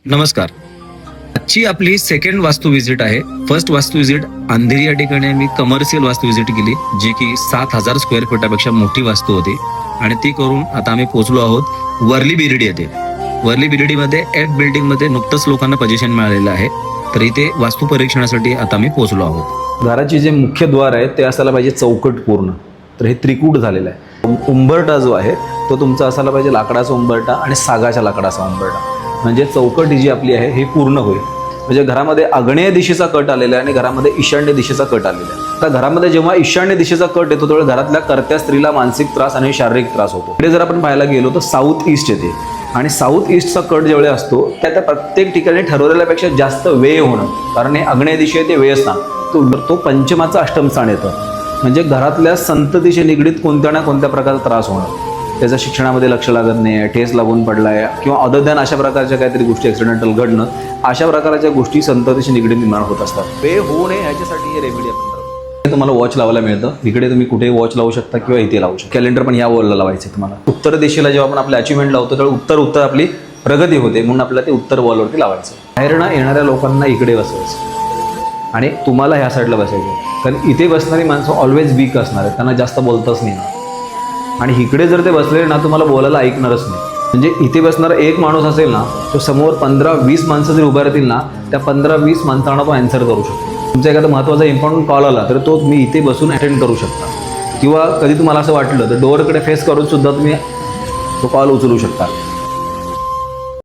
नमस्कार. आजची आपली सेकंड वास्तू विजिट आहे. फर्स्ट वास्तू विजिट अंधेरी या ठिकाणी मी कमर्शियल वास्तू विजिट केली, जी की 7,000 स्क्वेअर फुटापेक्षा मोठी वास्तू होती आणि ती करून आता आम्ही पोहोचलो आहोत वर्ली बिर्डी येथे. वर्ली बिर्डीमध्ये एफ बिल्डिंगमध्ये नुकतंच लोकांना पोझिशन मिळालेलं आहे, तर इथे वास्तू परीक्षणासाठी आता आम्ही पोहोचलो आहोत. घराची जे मुख्य द्वार आहे ते असायला पाहिजे चौकट पूर्ण, तर हे त्रिकूट झालेलं आहे. उंबरटा जो आहे तो तुमचा असायला पाहिजे लाकडाचा उंबरटा आणि सागाच्या लाकडाचा उंबरटा, म्हणजे चौकट ही जी आपली आहे ही पूर्ण होईल. म्हणजे घरामध्ये आग्नेय दिशेचा कट आलेला आहे आणि घरामध्ये ईशान्य दिशेचा कट आलेला आहे. आता घरामध्ये जेव्हा ईशान्य दिशेचा कट येतो तेव्हा घरातल्या कर्त्या स्त्रीला मानसिक त्रास आणि शारीरिक त्रास होतो. पुढे जर आपण पाहायला गेलो तर साऊथ ईस्ट येते आणि साऊथ ईस्टचा कट ज्यावेळी असतो त्या प्रत्येक ठिकाणी ठरवलेल्यापेक्षा जास्त व्यय होणं, कारण हे आग्नेय दिशे ते व्यय स्थान तो पंचमाचं अष्टम स्थान येतं. म्हणजे घरातल्या संततीशी निगडीत कोणत्या ना कोणत्या प्रकारचा त्रास होणं, त्याचं शिक्षणामध्ये लक्ष लागत नाही आहे, ठेस लागून पडला आहे किंवा अदर दॅन अशा प्रकारच्या काहीतरी गोष्टी ॲक्सिडेंटल घडणं, अशा प्रकारच्या गोष्टी संततीशी निगडीत निर्माण होत असतात. पे होऊ नये याच्यासाठी हे रेमेडी आपण करतो. तुम्हाला वॉच लावायला मिळतं. इकडे तुम्ही कुठेही वॉच लावू शकता किंवा इथे लावू शकता. कॅलेंडर पण या वॉलला लावायचं तुम्हाला. उत्तर दिशेला जेव्हा आपण आपले अचिव्हमेंट लावतो तेव्हा उत्तर आपली प्रगती होते, म्हणून आपल्याला ते उत्तर वॉलवरती लावायचं. बाहेरनं येणाऱ्या लोकांना इकडे बसवायचं आणि तुम्हाला ह्या साईडला बसायचं, कारण इथे बसणारी माणसं ऑलवेज वीक असणार आहेत, त्यांना जास्त बोलताच नाही ना. आणि इकडे जर ते बसले ना तुम्हाला बोलायला ऐकणारच नाही. म्हणजे इथे बसणारा एक माणूस असेल ना, तो समोर 15-20 माणसं जर उभा राहतील ना, त्या 15-20 माणसांना तो ॲन्सर करू शकतो. तुमचा एखादा महत्त्वाचा इम्पॉर्टंट कॉल आला तर तो तुम्ही इथे बसून अटेंड करू शकता, किंवा कधी तुम्हाला असं वाटलं तर डोअरकडे फेस करून सुद्धा तुम्ही तो कॉल उचलू शकता.